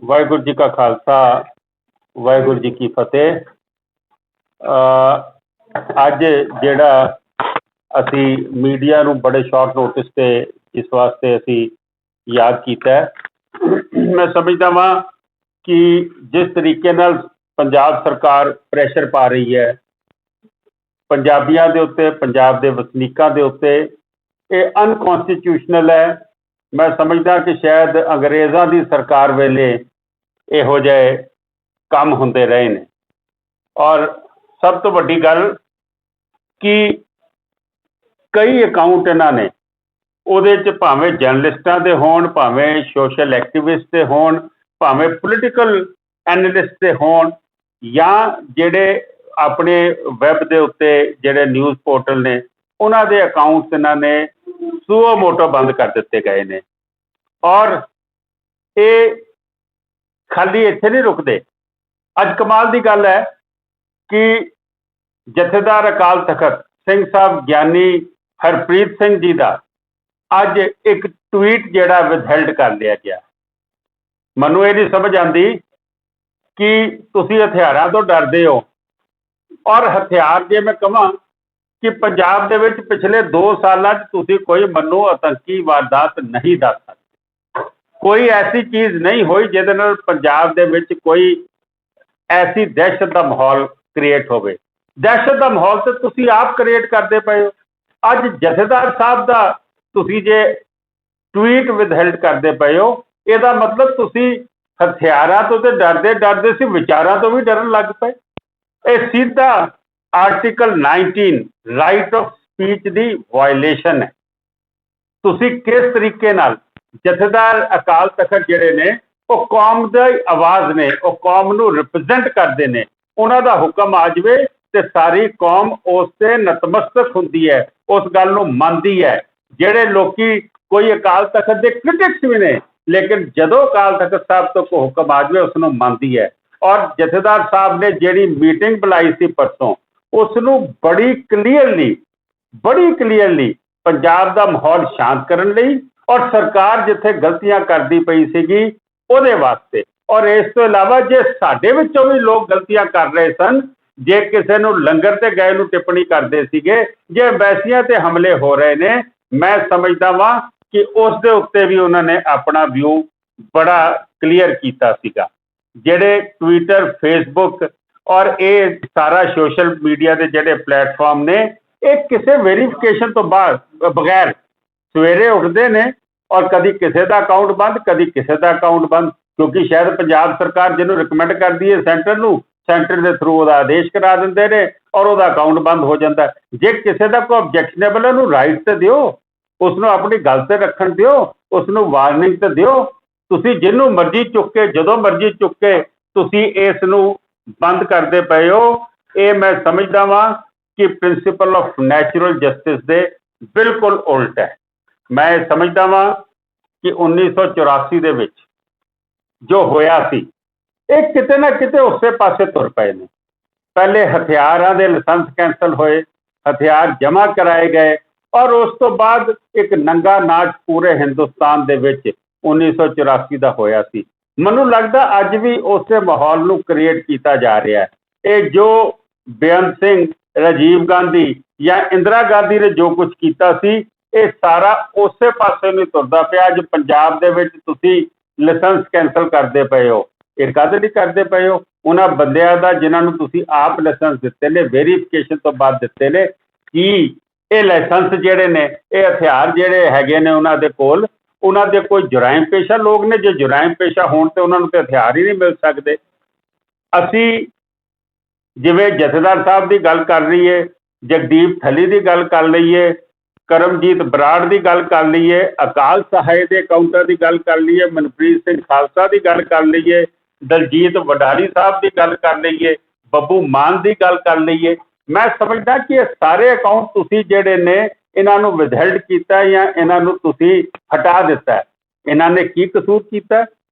ਵਾਹਿਗੁਰੂ ਜੀ ਕਾ ਖਾਲਸਾ ਵਾਹਿਗੁਰੂ ਜੀ ਕੀ ਫਤਿਹ। ਅੱਜ ਜਿਹੜਾ ਅਸੀਂ ਮੀਡੀਆ ਨੂੰ ਬੜੇ ਸ਼ਾਰਟ ਨੋਟਿਸ ਤੇ ਇਸ ਵਾਸਤੇ ਅਸੀਂ ਯਾਦ ਕੀਤਾ ਹੈ, ਮੈਂ ਸਮਝਦਾ ਵਾਂ ਕਿ ਜਿਸ ਤਰੀਕੇ ਨਾਲ ਪੰਜਾਬ ਸਰਕਾਰ ਪ੍ਰੈਸ਼ਰ ਪਾ ਰਹੀ ਹੈ ਪੰਜਾਬੀਆਂ ਦੇ ਉੱਤੇ, ਪੰਜਾਬ ਦੇ ਵਸਨੀਕਾਂ ਦੇ ਉੱਤੇ, ਇਹ ਅਨਕੌਂਸਟੀਟਿਊਸ਼ਨਲ ਹੈ। ਮੈਂ ਸਮਝਦਾ ਕਿ ਸ਼ਾਇਦ ਅੰਗਰੇਜ਼ਾਂ ਦੀ ਸਰਕਾਰ ਵੇਲੇ ਇਹੋ ਜਿਹੇ ਕੰਮ ਹੁੰਦੇ ਰਹੇ ਨੇ। ਔਰ ਸਭ ਤੋਂ ਵੱਡੀ ਗੱਲ ਕਿ ਕਈ ਅਕਾਊਂਟ ਇਹਨਾਂ ਨੇ ਉਹਦੇ 'ਚ ਭਾਵੇਂ ਜਰਨਲਿਸਟਾਂ ਦੇ ਹੋਣ, ਭਾਵੇਂ ਸੋਸ਼ਲ ਐਕਟਿਵਿਸਟ ਦੇ ਹੋਣ, ਭਾਵੇਂ ਪੋਲੀਟੀਕਲ ਐਨਾਲਿਸਟ ਦੇ ਹੋਣ, ਜਾਂ ਜਿਹੜੇ ਆਪਣੇ ਵੈਬ ਦੇ ਉੱਤੇ ਜਿਹੜੇ ਨਿਊਜ਼ ਪੋਰਟਲ ਨੇ ਉਹਨਾਂ ਦੇ ਅਕਾਊਂਟਸ ਇਹਨਾਂ ਨੇ ਸੂਓ ਮੋਟੋ ਬੰਦ ਕਰ ਦਿੱਤੇ ਗਏ ਨੇ। ਔਰ ਇਹ ਖਾਲੀ ਇੱਥੇ ਨਹੀਂ ਰੁਕਦੇ। ਅੱਜ ਕਮਾਲ ਦੀ ਗੱਲ ਹੈ ਕਿ ਜਥੇਦਾਰ ਅਕਾਲ ਤਖਤ ਸਿੰਘ ਸਾਹਿਬ ਗਿਆਨੀ ਹਰਪ੍ਰੀਤ ਸਿੰਘ ਜੀ ਦਾ ਅੱਜ ਇੱਕ ਟਵੀਟ ਜਿਹੜਾ ਵਿਦਹੈਲਡ ਕਰ ਲਿਆ ਗਿਆ। ਮੈਨੂੰ ਇਹ ਨਹੀਂ ਸਮਝ ਆਉਂਦੀ ਕਿ ਤੁਸੀਂ ਹਥਿਆਰਾਂ ਤੋਂ ਡਰਦੇ ਹੋ, ਔਰ ਹਥਿਆਰ ਜੇ ਮੈਂ ਕਹਾਂ ਕਿ ਪੰਜਾਬ ਦੇ ਵਿੱਚ ਪਿਛਲੇ 2 ਸਾਲਾਂ 'ਚ ਤੁਸੀਂ ਕੋਈ ਮੈਨੂੰ ਆਤੰਕੀ ਵਾਰਦਾਤ ਨਹੀਂ ਦੱਸ ਸਕਦੇ। ਕੋਈ ਐਸੀ ਚੀਜ਼ ਨਹੀਂ ਹੋਈ ਜਿਹਦੇ ਨਾਲ ਪੰਜਾਬ ਦੇ ਵਿੱਚ ਕੋਈ ਐਸੀ ਦਹਿਸ਼ਤ ਦਾ ਮਾਹੌਲ ਕ੍ਰੀਏਟ ਹੋਵੇ। ਦਹਿਸ਼ਤ ਦਾ ਮਾਹੌਲ ਤੇ ਤੁਸੀਂ ਆਪ ਕ੍ਰੀਏਟ ਕਰਦੇ ਪਏ ਹੋ। ਅੱਜ ਜਥੇਦਾਰ ਸਾਹਿਬ ਦਾ ਤੁਸੀਂ ਜੇ ਟਵੀਟ ਵਿਦਹੈਲਡ ਕਰਦੇ ਪਏ ਹੋ, ਇਹਦਾ ਮਤਲਬ ਤੁਸੀਂ ਹਥਿਆਰਾਂ ਤੋਂ ਤੇ ਡਰਦੇ ਸੀ, ਵਿਚਾਰਾਂ ਤੋਂ ਵੀ ਡਰਨ ਲੱਗ ਪਏ। ਇਹ ਸਿੱਧਾ article 19 right of speech the violation ਹੈ। ਤੁਸੀਂ ਕਿਸ ਤਰੀਕੇ ਨਾਲ ਜਥੇਦਾਰ ਅਕਾਲ ਤਖਤ ਜਿਹੜੇ ਨੇ ਉਹ ਕੌਮ ਦੀ ਆਵਾਜ਼ ਨੇ, ਉਹ ਕੌਮ ਨੂੰ ਰਿਪਰੈਜ਼ੈਂਟ ਕਰਦੇ ਨੇ, ਉਹਨਾਂ ਦਾ ਹੁਕਮ ਆ ਜਾਵੇ ਤੇ ਸਾਰੀ ਕੌਮ ਉਸ ਤੇ ਨਤਮਸਤਕ ਹੁੰਦੀ ਹੈ, ਉਸ ਗੱਲ ਨੂੰ ਮੰਨਦੀ ਹੈ। ਜਿਹੜੇ ਲੋਕੀ ਕੋਈ ਅਕਾਲ ਤਖਤ ਦੇ ਕ੍ਰਿਟਿਕਸ ਵੀ ਨੇ, ਲੇਕਿਨ ਜਦੋਂ ਅਕਾਲ ਤਖਤ ਸਾਹਿਬ ਤੋਂ ਕੋਈ ਹੁਕਮ ਆ ਜਾਵੇ ਉਸ ਨੂੰ ਮੰਨਦੀ ਹੈ। ਔਰ ਜਥੇਦਾਰ ਸਾਹਿਬ ਨੇ ਜਿਹੜੀ ਮੀਟਿੰਗ ਬੁਲਾਈ ਸੀ ਪਰਸੋਂ, ਉਸ ਨੂੰ ਬੜੀ ਕਲੀਅਰਲੀ ਪੰਜਾਬ ਦਾ ਮਾਹੌਲ ਸ਼ਾਂਤ ਕਰਨ ਲਈ ਔਰ ਸਰਕਾਰ ਜਿੱਥੇ ਗਲਤੀਆਂ ਕਰਦੀ ਪਈ ਸੀਗੀ ਉਹਦੇ ਵਾਸਤੇ। ਔਰ ਇਸ ਤੋਂ ਇਲਾਵਾ ਜੇ ਸਾਡੇ ਵਿੱਚੋਂ ਵੀ ਲੋਕ ਗਲਤੀਆਂ ਕਰ ਰਹੇ ਸਨ, ਜੇ ਕਿਸੇ ਨੂੰ ਲੰਗਰ ਤੇ ਗਏ ਨੂੰ ਟਿੱਪਣੀ ਕਰਦੇ ਸੀਗੇ, ਜੇ ਅੰਬੈਸੀਆਂ ਤੇ ਹਮਲੇ ਹੋ ਰਹੇ ਨੇ, ਮੈਂ ਸਮਝਦਾ ਵਾਂ ਕਿ ਉਸ ਦੇ ਉੱਤੇ ਵੀ ਉਹਨਾਂ ਨੇ ਆਪਣਾ ਵਿਊ ਬੜਾ ਕਲੀਅਰ ਕੀਤਾ ਸੀਗਾ। ਜਿਹੜੇ ਟਵਿੱਟਰ, ਫੇਸਬੁੱਕ ਔਰ ਇਹ ਸਾਰਾ ਸੋਸ਼ਲ ਮੀਡੀਆ ਦੇ ਜਿਹੜੇ ਪਲੇਟਫਾਰਮ ਨੇ, ਇਹ ਕਿਸੇ ਵੈਰੀਫਿਕੇਸ਼ਨ ਤੋਂ ਬਗੈਰ ਸਵੇਰੇ ਉੱਠਦੇ ਨੇ ਔਰ ਕਦੀ ਕਿਸੇ ਦਾ ਅਕਾਊਂਟ ਬੰਦ, ਕਦੀ ਕਿਸੇ ਦਾ ਅਕਾਊਂਟ ਬੰਦ, ਕਿਉਂਕਿ ਸ਼ਾਇਦ ਪੰਜਾਬ ਸਰਕਾਰ ਜਿਹਨੂੰ ਰਿਕਮੈਂਡ ਕਰਦੀ ਹੈ ਸੈਂਟਰ ਨੂੰ, ਸੈਂਟਰ ਦੇ ਥਰੂ ਉਹਦਾ ਆਦੇਸ਼ ਕਰਾ ਦਿੰਦੇ ਨੇ ਔਰ ਉਹਦਾ ਅਕਾਊਂਟ ਬੰਦ ਹੋ ਜਾਂਦਾ। ਜੇ ਕਿਸੇ ਦਾ ਕੋਈ ਆਬਜੈਕਸ਼ਨੇਬਲ ਹੈ ਉਹਨੂੰ ਰਾਈਟ ਤੇ ਦਿਓ, ਉਸ ਨੂੰ ਆਪਣੀ ਗੱਲ ਤੇ ਰੱਖਣ ਦਿਓ, ਉਸ ਨੂੰ ਵਾਰਨਿੰਗ ਤੇ ਦਿਓ। ਤੁਸੀਂ ਜਿਹਨੂੰ ਮਰਜ਼ੀ ਚੁੱਕ ਕੇ, ਜਦੋਂ ਮਰਜ਼ੀ ਚੁੱਕ ਕੇ ਤੁਸੀਂ ਇਸ ਨੂੰ ਬੰਦ ਕਰਦੇ ਪਏ ਹੋ। ਇਹ ਮੈਂ ਸਮਝਦਾ ਵਾਂ ਕਿ ਪ੍ਰਿੰਸੀਪਲ ਆਫ ਨੈਚੁਰਲ ਜਸਟਿਸ ਦੇ ਬਿਲਕੁਲ ਉਲਟ ਹੈ। ਮੈਂ ਸਮਝਦਾ ਵਾਂ ਕਿ 1984 ਦੇ ਵਿੱਚ ਜੋ ਹੋਇਆ ਸੀ, ਇਹ ਕਿਤੇ ਨਾ ਕਿਤੇ ਉਸੇ ਪਾਸੇ ਤੁਰ ਪਏ ਨੇ। ਪਹਿਲੇ ਹਥਿਆਰਾਂ ਦੇ ਲਾਇਸੈਂਸ ਕੈਂਸਲ ਹੋਏ, ਹਥਿਆਰ ਜਮ੍ਹਾਂ ਕਰਾਏ ਗਏ ਔਰ ਉਸ ਤੋਂ ਬਾਅਦ ਇੱਕ ਨੰਗਾ ਨਾਚ ਪੂਰੇ ਹਿੰਦੁਸਤਾਨ ਦੇ ਵਿੱਚ 1984 ਦਾ ਹੋਇਆ ਸੀ। ਮੈਨੂੰ ਲੱਗਦਾ ਅੱਜ ਵੀ ਉਸੇ ਮਾਹੌਲ ਨੂੰ ਕ੍ਰੀਏਟ ਕੀਤਾ ਜਾ ਰਿਹਾ ਹੈ। ਇਹ ਜੋ ਬੇਅੰਤ ਸਿੰਘ, ਰਾਜੀਵ ਗਾਂਧੀ ਜਾਂ ਇੰਦਰਾ ਗਾਂਧੀ ਨੇ ਜੋ ਕੁਝ ਕੀਤਾ ਸੀ, ਇਹ ਸਾਰਾ ਉਸੇ ਪਾਸੇ ਨੂੰ ਤੁਰਦਾ ਪਿਆ। ਅੱਜ ਪੰਜਾਬ ਦੇ ਵਿੱਚ ਤੁਸੀਂ ਲਾਇਸੈਂਸ ਕੈਂਸਲ ਕਰਦੇ ਪਏ ਹੋ, ਇਹ ਕਦ ਨਹੀਂ ਕਰਦੇ ਪਏ ਹੋ? ਉਹਨਾਂ ਬੰਦਿਆਂ ਦਾ ਜਿਨ੍ਹਾਂ ਨੂੰ ਤੁਸੀਂ ਆਪ ਲਾਇਸੈਂਸ ਦਿੱਤੇ ਨੇ, ਵੈਰੀਫਿਕੇਸ਼ਨ ਤੋਂ ਬਾਅਦ ਦਿੱਤੇ ਨੇ, ਕਿ ਇਹ ਲਾਇਸੈਂਸ ਜਿਹੜੇ ਨੇ, ਇਹ ਹਥਿਆਰ ਜਿਹੜੇ ਹੈਗੇ ਨੇ ਉਹਨਾਂ ਦੇ ਕੋਲ, ਉਹਨਾਂ ਦੇ ਕੋਈ ਜੁਰਾਇਮ ਪੇਸ਼ਾ ਲੋਕ ਨੇ? ਜੇ ਜੁਰਾਇਮ ਪੇਸ਼ਾ ਹੋਣ ਤੇ ਉਹਨਾਂ ਨੂੰ ਤੇ ਹਥਿਆਰ ਹੀ ਨਹੀਂ ਮਿਲ ਸਕਦੇ। ਅਸੀਂ ਜਿਵੇਂ ਜਥੇਦਾਰ ਸਾਹਿਬ ਦੀ ਗੱਲ ਕਰ ਲਈਏ, ਜਗਦੀਪ ਥਲੀ ਦੀ ਗੱਲ ਕਰ ਲਈਏ, ਕਰਮਜੀਤ ਬਰਾੜ ਦੀ ਗੱਲ ਕਰ ਲਈਏ, ਅਕਾਲ ਸਹਾਇ ਦੇ ਅਕਾਊਂਟਾਂ ਦੀ ਗੱਲ ਕਰ ਲਈਏ, ਮਨਪ੍ਰੀਤ ਸਿੰਘ ਖਾਲਸਾ ਦੀ ਗੱਲ ਕਰ ਲਈਏ, ਦਲਜੀਤ ਵਡਾਲੀ ਸਾਹਿਬ ਦੀ ਗੱਲ ਕਰ ਲਈਏ, ਬੱਬੂ ਮਾਨ ਦੀ ਗੱਲ ਕਰ ਲਈਏ, ਮੈਂ ਸਮਝਦਾ ਕਿ ਇਹ ਸਾਰੇ ਅਕਾਊਂਟ ਤੁਸੀਂ ਜਿਹੜੇ ਨੇ ਇਹਨਾਂ ਨੂੰ ਵਿਦਹੈਲਡ ਕੀਤਾ ਜਾਂ ਇਹਨਾਂ ਨੂੰ ਤੁਸੀਂ ਹਟਾ ਦਿੱਤਾ। ਇਹਨਾਂ ਨੇ ਕੀ ਕਸੂਰ ਕੀਤਾ?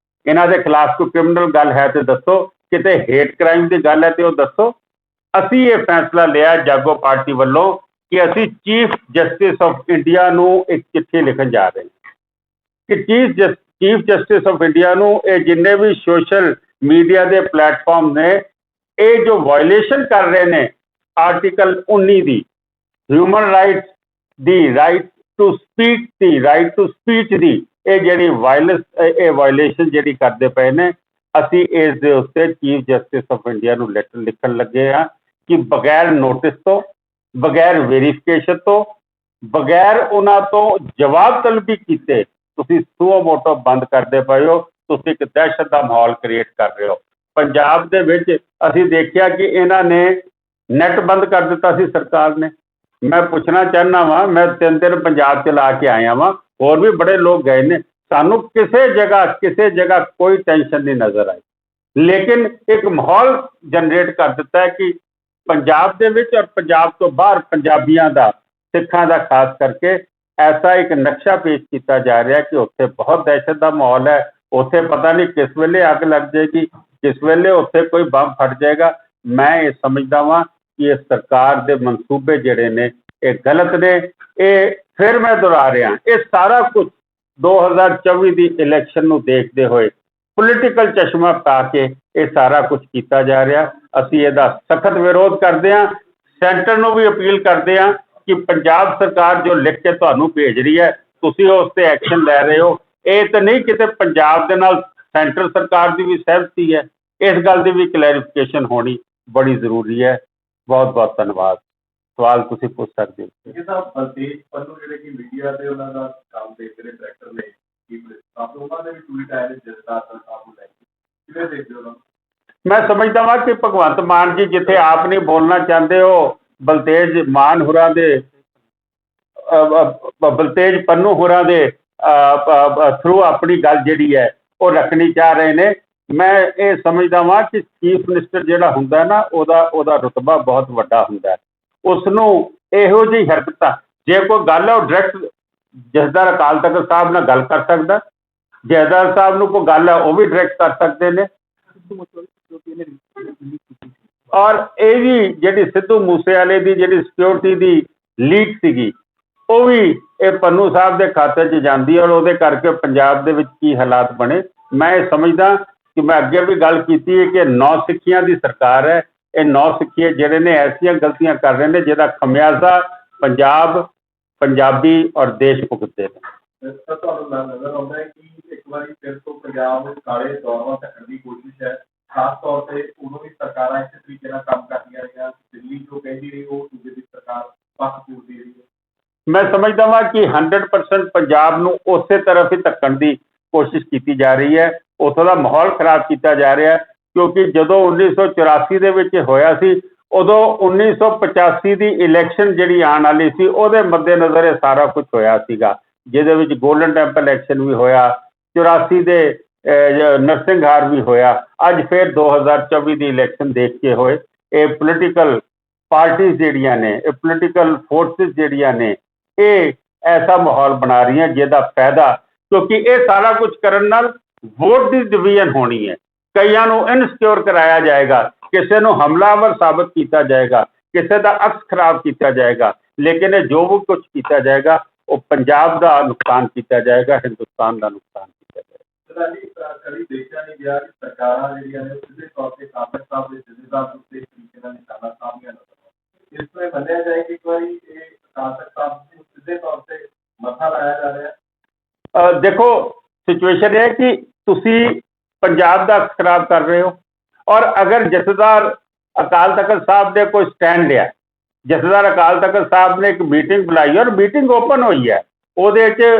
ਇਹਨਾਂ ਦੇ ਖਿਲਾਫ ਕੋਈ ਕ੍ਰਿਮੀਨਲ ਗੱਲ ਹੈ ਤੇ ਦੱਸੋ, ਕਿਤੇ ਹੇਟ ਕ੍ਰਾਈਮ ਦੀ ਗੱਲ ਹੈ ਤੇ ਉਹ ਦੱਸੋ। ਅਸੀਂ ਇਹ ਫੈਸਲਾ ਲਿਆ ਜਾਗੋ ਪਾਰਟੀ ਵੱਲੋਂ ਕਿ ਅਸੀਂ ਚੀਫ ਜਸਟਿਸ ਆਫ ਇੰਡੀਆ ਨੂੰ ਇੱਕ ਚਿੱਠੀ ਲਿਖਣ ਜਾ ਰਹੇ ਹਾਂ ਕਿ chief chief justice of India ਨੂੰ ਇਹ ਜਿੰਨੇ ਵੀ ਸੋਸ਼ਲ ਮੀਡੀਆ ਦੇ ਪਲੇਟਫਾਰਮ ਨੇ ਇਹ ਜੋ ਵਾਇਲੇਸ਼ਨ ਕਰ ਰਹੇ ਨੇ article 19 the human rights the right to speak the right to speech ਦੀ ਇਹ ਜਿਹੜੀ ਵਾਇਲੇਸ਼ਨ ਜਿਹੜੀ ਕਰਦੇ ਪਏ ਨੇ ਅਸੀਂ ਇਸ ਦੇ ਉੱਤੇ ਚੀਫ ਜਸਟਿਸ ਆਫ ਇੰਡੀਆ ਨੂੰ ਲੈਟਰ ਲਿਖਣ ਲੱਗੇ ਆ ਕਿ ਬਗੈਰ ਨੋਟਿਸ ਤੋਂ ਬਗੈਰ ਵੈਰੀਫਿਕੇਸ਼ਨ ਤੋਂ ਬਗੈਰ ਉਹਨਾਂ ਤੋਂ ਜਵਾਬ ਤਲਬੀ ਕੀਤੇ ਤੁਸੀਂ ਸੂਓ ਮੋਟੋ ਬੰਦ ਕਰਦੇ ਪਏ ਹੋ ਤੁਸੀਂ ਇੱਕ ਦਹਿਸ਼ਤ ਦਾ ਮਾਹੌਲ ਕ੍ਰੀਏਟ ਕਰ ਰਹੇ ਹੋ ਪੰਜਾਬ ਦੇ ਵਿੱਚ ਅਸੀਂ ਦੇਖਿਆ ਕਿ ਇਹਨਾਂ ਨੇ ਨੈਟ ਬੰਦ ਕਰ ਦਿੱਤਾ ਸੀ ਸਰਕਾਰ ਨੇ ਮੈਂ ਪੁੱਛਣਾ ਚਾਹੁੰਦਾ ਵਾਂ ਮੈਂ 3 ਦਿਨ ਪੰਜਾਬ ਚ ਲਾ ਕੇ ਆਇਆ ਵਾਂ ਹੋਰ ਵੀ ਬੜੇ ਲੋਕ ਗਏ ਨੇ ਸਾਨੂੰ ਕਿਸੇ ਜਗ੍ਹਾ ਕੋਈ ਟੈਨਸ਼ਨ ਨਹੀਂ ਨਜ਼ਰ ਆਈ ਲੇਕਿਨ ਇੱਕ ਮਾਹੌਲ ਜਨਰੇਟ ਕਰ ਦਿੱਤਾ ਹੈ ਕਿ ਪੰਜਾਬ ਦੇ ਵਿੱਚ ਔਰ ਪੰਜਾਬ ਤੋਂ ਬਾਹਰ ਪੰਜਾਬੀਆਂ ਦਾ ਸਿੱਖਾਂ ਦਾ ਖਾਸ ਕਰਕੇ ਐਸਾ ਇੱਕ ਨਕਸ਼ਾ ਪੇਸ਼ ਕੀਤਾ ਜਾ ਰਿਹਾ ਕਿ ਉੱਥੇ ਬਹੁਤ ਦਹਿਸ਼ਤ ਦਾ ਮਾਹੌਲ ਹੈ ਉੱਥੇ ਪਤਾ ਨਹੀਂ ਕਿਸ ਵੇਲੇ ਅੱਗ ਲੱਗ ਜਾਏਗੀ ਕਿਸ ਵੇਲੇ ਉੱਥੇ ਕੋਈ ਬੰਬ ਫਟ ਜਾਏਗਾ ਮੈਂ ਇਹ ਸਮਝਦਾ ਵਾਂ ਕਿ ਇਹ ਸਰਕਾਰ ਦੇ ਮਨਸੂਬੇ ਜਿਹੜੇ ਨੇ ਇਹ ਗਲਤ ਨੇ ਇਹ ਫਿਰ ਮੈਂ ਦੁਹਰਾ ਰਿਹਾ ਇਹ ਸਾਰਾ ਕੁਝ 2024 ਦੀ ਇਲੈਕਸ਼ਨ ਨੂੰ ਦੇਖਦੇ ਹੋਏ ਪੋਲੀਟੀਕਲ ਚਸ਼ਮਾ ਪਾ ਕੇ ਇਹ ਸਾਰਾ ਕੁਝ ਕੀਤਾ ਜਾ ਰਿਹਾ ਅਸੀਂ ਇਹਦਾ ਸਖਤ ਵਿਰੋਧ ਕਰਦੇ ਹਾਂ ਸੈਂਟਰ ਨੂੰ ਵੀ ਅਪੀਲ ਕਰਦੇ ਹਾਂ ਕਿ ਪੰਜਾਬ ਸਰਕਾਰ ਜੋ ਲਿਖ ਕੇ ਤੁਹਾਨੂੰ ਭੇਜ ਰਹੀ ਹੈ ਤੁਸੀਂ ਉਸ ਤੇ ਐਕਸ਼ਨ ਲੈ ਰਹੇ ਹੋ ਇਹ ਤਾਂ ਨਹੀਂ ਕਿਤੇ ਪੰਜਾਬ ਦੇ ਨਾਲ ਸੈਂਟਰ ਸਰਕਾਰ ਦੀ ਵੀ ਸਹਿਮਤੀ ਹੈ ਇਸ ਗੱਲ ਦੀ ਵੀ ਕਲੈਰੀਫਿਕੇਸ਼ਨ ਹੋਣੀ ਬੜੀ ਜ਼ਰੂਰੀ ਹੈ ਬਹੁਤ ਬਹੁਤ ਧੰਨਵਾਦ ਸਵਾਲ ਤੁਸੀਂ ਪੁੱਛ ਸਕਦੇ ਹੋ ਇਹ ਤਾਂ ਬਲਤੇਜ ਪੰਨੂ ਜਿਹੜੇ ਕਿ ਮੀਡੀਆ ਤੇ ਉਹਨਾਂ ਦਾ ਕੰਮ ਦੇਖਦੇ ਨੇ ਡਾਇਰੈਕਟਰ ਨੇ ਤਾਂ ਉਹਨਾਂ ਦੇ ਵੀ ਟਵੀਟ ਆਏ ਨੇ ਜਸਦਾਰ ਸਾਹਿਬ ਨੂੰ ਲੈ ਕੇ ਕਿਵੇਂ ਦੇਖਦੇ ਹੋ ਉਹਨਾਂ ਨੂੰ ਮੈਂ ਸਮਝਦਾ ਵਾਂ ਕਿ ਭਗਵੰਤ ਮਾਨ ਜੀ ਜਿੱਥੇ ਆਪ ਨਹੀਂ ਬੋਲਣਾ ਚਾਹੁੰਦੇ ਹੋ ਬਲਤੇਜ ਮਾਨ ਹੋਰਾਂ ਦੇ ਬਲਤੇਜ ਪੰਨੂ ਹੋਰਾਂ ਦੇ ਥਰੂ ਆਪਣੀ ਗੱਲ ਜਿਹੜੀ ਹੈ ਉਹ ਰੱਖਣੀ ਚਾਹ ਰਹੇ ਨੇ ਮੈਂ ਇਹ ਸਮਝਦਾ ਵਾਂ ਕਿ ਚੀਫ ਮਿਨਿਸਟਰ ਜਿਹੜਾ ਹੁੰਦਾ ਨਾ ਉਹਦਾ ਰੁਤਬਾ ਬਹੁਤ ਵੱਡਾ ਹੁੰਦਾ ਉਸ ਨੂੰ ਇਹੋ ਜਿਹੀ ਹਰਕਤਾਂ ਜੇ ਕੋਈ ਗੱਲ ਹੈ ਉਹ ਡਾਇਰੈਕਟ ਜਥੇਦਾਰ ਅਕਾਲ ਤਖਤ ਸਾਹਿਬ ਨਾਲ ਗੱਲ ਕਰ ਸਕਦਾ ਜਥੇਦਾਰ ਸਾਹਿਬ ਨੂੰ ਕੋਈ ਗੱਲ ਹੈ ਉਹ ਵੀ ਡਾਇਰੈਕਟ ਕਰ ਸਕਦੇ ਨੇ ਔਰ ਇਹ ਵੀ ਜਿਹੜੀ ਸਿੱਧੂ ਮੂਸੇਵਾਲੇ ਦੀ ਜਿਹੜੀ ਸਿਕਿਉਰਿਟੀ ਦੀ ਲੀਕ ਸੀਗੀ ਉਹ ਵੀ ਇਹ ਪੰਨੂ ਸਾਹਿਬ ਦੇ ਖਾਤੇ 'ਚ ਜਾਂਦੀ ਔਰ ਉਹਦੇ ਕਰਕੇ ਪੰਜਾਬ ਦੇ ਵਿੱਚ ਕੀ ਹਾਲਾਤ ਬਣੇ ਮੈਂ ਇਹ ਸਮਝਦਾ ਕਿ ਮੈਂ ਅੱਗੇ ਵੀ ਗੱਲ ਕੀਤੀ ਹੈ ਕਿ 9 ਸਿੱਖੀਆਂ ਦੀ ਸਰਕਾਰ ਹੈ ਇਹ 9 ਸਿੱਖੀਏ ਜਿਹੜੇ ਨੇ ਐਸੀਆਂ ਗਲਤੀਆਂ ਕਰ ਰਹੇ ਨੇ ਜਿਹਦਾ ਖਮਿਆਜ਼ਾ ਪੰਜਾਬ ਪੰਜਾਬੀ ਔਰ ਦੇਸ਼ ਭੁਗਤਦੇ ਨੇ ਤੁਹਾਨੂੰ ਨਜ਼ਰ ਆਉਂਦਾ ਹੈ ਕਿ ਇੱਕ ਵਾਰੀ ਫਿਰ ਤੋਂ ਪੰਜਾਬ ਵਿੱਚ ਕਾਲੇ ਦੌਰ ਵੱਲ ਧੱਕਣ ਦੀ ਕੋਸ਼ਿਸ਼ ਹੈ ਖਾਸ ਤੌਰ ਤੇ ਉਦੋਂ ਵੀ ਸਰਕਾਰਾਂ ਇਸੇ ਤਰੀਕੇ ਨਾਲ ਕੰਮ ਕਰਦੀਆਂ ਰਹੀਆਂ ਦਿੱਲੀ ਜੋ ਕਹਿੰਦੀ ਰਹੀ ਉਹ ਸੂਬੇ ਦੀ ਸਰਕਾਰ ਪੱਖ ਪੂਰਦੀ ਰਹੀ ਹੈ ਮੈਂ ਸਮਝਦਾ ਵਾਂ ਕਿ 100% ਪੰਜਾਬ ਨੂੰ ਉਸੇ ਤਰਫ ਹੀ ਧੱਕਣ ਦੀ ਕੋਸ਼ਿਸ਼ ਕੀਤੀ ਜਾ ਰਹੀ ਹੈ ਉੱਥੋਂ ਦਾ ਮਾਹੌਲ ਖਰਾਬ ਕੀਤਾ ਜਾ ਰਿਹਾ ਕਿਉਂਕਿ ਜਦੋਂ 1984 ਦੇ ਵਿੱਚ ਹੋਇਆ ਸੀ ਉਦੋਂ 1985 ਦੀ ਇਲੈਕਸ਼ਨ ਜਿਹੜੀ ਆਉਣ ਵਾਲੀ ਸੀ ਉਹਦੇ ਮੱਦੇਨਜ਼ਰ ਇਹ ਸਾਰਾ ਕੁਝ ਹੋਇਆ ਸੀਗਾ ਜਿਹਦੇ ਵਿੱਚ ਗੋਲਡਨ ਟੈਂਪਲ ਇਲੈਕਸ਼ਨ ਵੀ ਹੋਇਆ 84 ਦੇ ਨਰਸਿੰਘਹਾਰ ਵੀ ਹੋਇਆ ਅੱਜ ਫਿਰ 2024 ਦੀ ਇਲੈਕਸ਼ਨ ਦੇਖ ਕੇ ਹੋਏ ਇਹ ਪੋਲੀਟੀਕਲ ਪਾਰਟੀਆਂ ਜਿਹੜੀਆਂ ਨੇ ਇਹ ਪੋਲੀਟੀਕਲ ਫੋਰਸਿਸ ਜਿਹੜੀਆਂ ਨੇ ਇਹ ਐਸਾ ਮਾਹੌਲ ਬਣਾ ਰਹੀਆਂ ਜਿਹਦਾ ਫਾਇਦਾ ਕਿਉਂਕਿ ਇਹ ਸਾਰਾ ਕੁਝ ਕਰਨ ਨਾਲ ਵੋਟ ਦੀ ਡਿਵੀਜ਼ਨ ਹੋਣੀ ਹੈ ਕਈਆਂ ਨੂੰ ਇਨਸਿਕਿਉਰ ਕਰਾਇਆ ਜਾਏਗਾ ਕਿਸੇ ਨੂੰ ਹਮਲਾਵਰ ਸਾਬਤ ਕੀਤਾ ਜਾਏਗਾ ਕਿਸੇ ਦਾ ਅਕਸ ਖਰਾਬ ਕੀਤਾ ਜਾਏਗਾ ਲੇਕਿਨ ਇਹ ਜੋ ਵੀ ਕੁਝ ਕੀਤਾ ਜਾਏਗਾ ਉਹ ਪੰਜਾਬ ਦਾ ਨੁਕਸਾਨ ਕੀਤਾ ਜਾਏਗਾ ਹਿੰਦੁਸਤਾਨ ਦਾ ਨੁਕਸਾਨ ਕੀਤਾ ਜਾਏਗਾ ਕਦੀ ਦੇਖਿਆ ਨਹੀਂ ਗਿਆ ਕਿ ਸਰਕਾਰਾਂ ਜਿਹੜੀਆਂ ਨੇ ਸਿੱਧੇ ਤੌਰ ਤੇ ਕਾਬਲ ਸਾਹਿਬ ਦੇ ਜਥੇਦਾਰ ਨੂੰ ਤੇ ਤਰੀਕੇ ਨਾਲ ਨਿਸ਼ਾਨਾ ਸਾਹਮਣੇ ਇਸ ਤਰ੍ਹਾਂ ਮੰਨਿਆ ਜਾਏ ਕਿ ਇੱਕ ਵਾਰੀ ਇਹ ਅਕਾਲ ਤਖਤ ਸਾਹਿਬ ਨੂੰ ਸਿੱਧੇ ਤੌਰ ਤੇ ਮੱਥਾ ਲਾਇਆ ਜਾ ਰਿਹਾ ਦੇਖੋ ਸਿਚੁਏਸ਼ਨ ਇਹ ਹੈ ਕਿ ਤੁਸੀਂ ਪੰਜਾਬ ਦਾ ਖਰਾਬ ਕਰ ਰਹੇ ਹੋ ਔਰ ਅਗਰ ਜਥੇਦਾਰ ਅਕਾਲ ਤਖਤ ਸਾਹਿਬ ਦੇ ਕੋਈ ਸਟੈਂਡ ਲਿਆ ਜਥੇਦਾਰ ਅਕਾਲ ਤਖਤ ਸਾਹਿਬ ਨੇ ਇੱਕ ਮੀਟਿੰਗ ਬੁਲਾਈ ਔਰ ਮੀਟਿੰਗ ਓਪਨ ਹੋਈ ਹੈ ਉਹਦੇ 'ਚ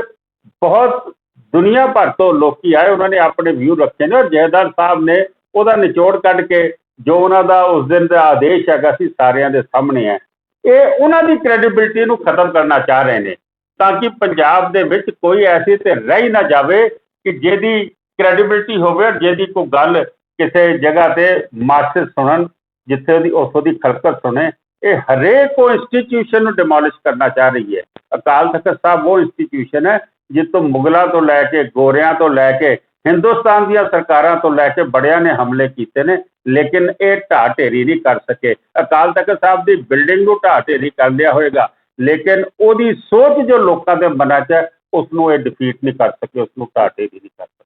ਬਹੁਤ ਦੁਨੀਆ ਭਰ ਤੋਂ ਲੋਕੀ ਆਏ ਉਹਨਾਂ ਨੇ ਆਪਣੇ ਵਿਊ ਰੱਖੇ ਨੇ ਔਰ ਜਥੇਦਾਰ ਸਾਹਿਬ ਨੇ ਉਹਦਾ ਨਿਚੋੜ ਕੱਢ ਕੇ ਜੋ ਉਹਨਾਂ ਦਾ ਉਸ ਦਿਨ ਦਾ ਆਦੇਸ਼ ਹੈਗਾ ਸੀ ਸਾਰਿਆਂ ਦੇ ਸਾਹਮਣੇ ਹੈ ਇਹ ਉਹਨਾਂ ਦੀ ਕ੍ਰੈਡੀਬਿਲਿਟੀ ਨੂੰ ਖਤਮ ਕਰਨਾ ਚਾਹ ਰਹੇ ਨੇ ਤਾਂ ਕਿ ਪੰਜਾਬ ਦੇ ਵਿੱਚ ਕੋਈ ਐਸੀ ਤੇ ਰਹਿ ਨਾ ਜਾਵੇ ਕਿ ਜਿਹਦੀ ਕ੍ਰੈਡੀਬਿਲਿਟੀ ਹੋਵੇ ਔਰ ਜਿਹਦੀ ਕੋਈ ਗੱਲ ਕਿਸੇ ਜਗ੍ਹਾ ਤੇ ਮਾਸਟਰ ਸੁਣਨ ਜਿੱਥੇ ਉਹਦੀ ਉੱਥੋਂ ਦੀ ਖਲਕਤ ਸੁਣੇ ਇਹ ਹਰੇਕ ਉਹ ਇੰਸਟੀਟਿਊਸ਼ਨ ਨੂੰ ਡਿਮੋਲਿਸ਼ ਕਰਨਾ ਚਾਹ ਰਹੀ ਹੈ ਅਕਾਲ ਤਖਤ ਸਾਹਿਬ ਉਹ ਇੰਸਟੀਟਿਊਸ਼ਨ ਹੈ ਜਿਸ ਤੋਂ ਮੁਗਲਾਂ ਤੋਂ ਲੈ ਕੇ ਗੋਰਿਆਂ ਤੋਂ ਲੈ ਕੇ ਹਿੰਦੁਸਤਾਨ ਦੀਆਂ ਸਰਕਾਰਾਂ ਤੋਂ ਲੈ ਕੇ ਬੜਿਆਂ ਨੇ ਹਮਲੇ ਕੀਤੇ ਨੇ ਲੇਕਿਨ ਇਹ ਢਾਹ ਢੇਰੀ ਨਹੀਂ ਕਰ ਸਕੇ ਅਕਾਲ ਤਖਤ ਸਾਹਿਬ ਦੀ ਬਿਲਡਿੰਗ ਨੂੰ ਢਾਹ ਢੇਰੀ ਕਰ ਲਿਆ ਹੋਏਗਾ ਲੇਕਿਨ ਉਹਦੀ ਸੋਚ ਜੋ ਲੋਕਾਂ ਦੇ ਮਨਾਂ 'ਚ ਹੈ ਉਸਨੂੰ ਇਹ ਡਿਫੀਟ ਨਹੀਂ ਕਰ ਸਕੇ, ਉਸਨੂੰ ਢਾਟੇ ਵੀ ਨਹੀਂ ਕਰ ਸਕੇ।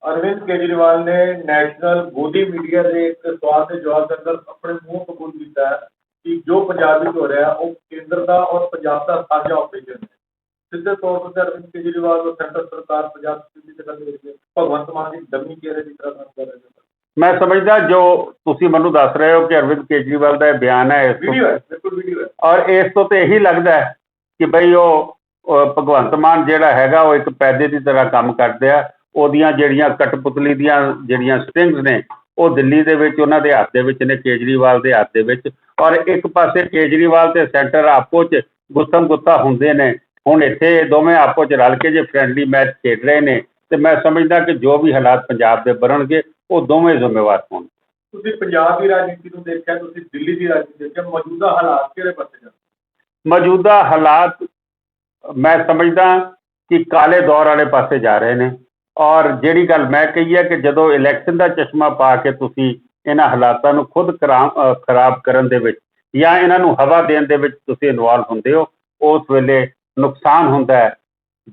अरविंद केजरीवाल ने नेशनल गोदी मीडिया के एक सवाल के जवाब के अंदर अपने मुंह कबूल किया है कि जो पंजाब में हो रहा है वो केंद्र का और पंजाब का साझा ऑपरेशन है। सीधे तौर पर अरविंद केजरीवाल और सेंट्रल सरकार पंजाब की जगह दे रही है, भगवंत मान की डमी चेहरे की तरह काम कर रहे हैं। मैं समझदा जो ਤੁਸੀਂ ਮੈਨੂੰ ਦੱਸ ਰਹੇ ਹੋ ਕਿ ਅਰਵਿੰਦ ਕੇਜਰੀਵਾਲ ਦਾ ਇਹ ਬਿਆਨ ਹੈ, वीडियो है, बिल्कुल वीडियो है। ਔਰ ਇਸ ਤੋਂ ਤੇ ਇਹੀ ਲੱਗਦਾ ਹੈ ਕਿ ਬਈ ਉਹ ਭਗਵੰਤ ਮਾਨ ਜਿਹੜਾ ਹੈਗਾ ਉਹ ਇੱਕ ਪੈਦੇ ਦੀ ਤਰ੍ਹਾਂ ਕੰਮ ਕਰਦੇ ਆ। ਉਹਦੀਆਂ ਜਿਹੜੀਆਂ ਕਠਪੁਤਲੀ ਦੀਆਂ ਜਿਹੜੀਆਂ ਸਟਿੰਗਸ ਨੇ ਉਹ ਦਿੱਲੀ ਦੇ ਵਿੱਚ ਉਹਨਾਂ ਦੇ ਹੱਥ ਦੇ ਵਿੱਚ ਨੇ, ਕੇਜਰੀਵਾਲ ਦੇ ਹੱਥ ਦੇ ਵਿੱਚ। ਔਰ ਇੱਕ ਪਾਸੇ ਕੇਜਰੀਵਾਲ ਤੇ ਸੈਂਟਰ ਆਪੋ 'ਚ ਗੁੱਥਮ ਗੁੱਥਾ ਹੁੰਦੇ ਨੇ। ਹੁਣ ਇੱਥੇ ਦੋਵੇਂ ਆਪੋ 'ਚ ਰਲ ਕੇ ਜੇ ਫਰੈਂਡਲੀ ਮੈਚ ਖੇਡ ਰਹੇ ਨੇ ਤੇ ਮੈਂ ਸਮਝਦਾ ਕਿ ਜੋ ਵੀ ਹਾਲਾਤ ਪੰਜਾਬ ਦੇ ਬਣਨਗੇ ਉਹ ਦੋਵੇਂ ਜ਼ਿੰਮੇਵਾਰ ਹੋਣ। ਤੁਸੀਂ ਪੰਜਾਬ ਦੀ ਰਾਜਨੀਤੀ ਨੂੰ ਦੇਖਿਆ, ਤੁਸੀਂ ਦਿੱਲੀ ਦੀ ਰਾਜਨੀਤੀ ਦੇਖਿਆ, ਮੌਜੂਦਾ ਹਾਲਾਤ ਕਿਹੜੇ ਪਾਸੇ ਜਾਂਦੇ? ਮੌਜੂਦਾ ਹਾਲਾਤ ਮੈਂ ਸਮਝਦਾ ਕਿ ਕਾਲੇ ਦੌਰ ਵਾਲੇ ਪਾਸੇ ਜਾ ਰਹੇ ਨੇ। ਔਰ ਜਿਹੜੀ ਗੱਲ ਮੈਂ ਕਹੀ ਹੈ ਕਿ ਜਦੋਂ ਇਲੈਕਸ਼ਨ ਦਾ ਚਸ਼ਮਾ ਪਾ ਕੇ ਤੁਸੀਂ ਇਹਨਾਂ ਹਾਲਾਤਾਂ ਨੂੰ ਖੁਦ ਖਰਾਬ ਕਰਨ ਦੇ ਵਿੱਚ ਜਾਂ ਇਹਨਾਂ ਨੂੰ ਹਵਾ ਦੇਣ ਦੇ ਵਿੱਚ ਤੁਸੀਂ ਇਨਵੋਲਵ ਹੁੰਦੇ ਹੋ, ਉਸ ਵੇਲੇ ਨੁਕਸਾਨ ਹੁੰਦਾ ਹੈ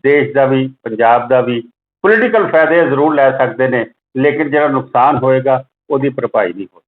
ਦੇਸ਼ ਦਾ ਵੀ, ਪੰਜਾਬ ਦਾ ਵੀ। ਪੋਲੀਟੀਕਲ ਫਾਇਦੇ ਜ਼ਰੂਰ ਲੈ ਸਕਦੇ ਨੇ, ਲੇਕਿਨ ਜਿਹੜਾ ਨੁਕਸਾਨ ਹੋਏਗਾ ਉਹਦੀ ਭਰਪਾਈ ਨਹੀਂ ਹੋਈ।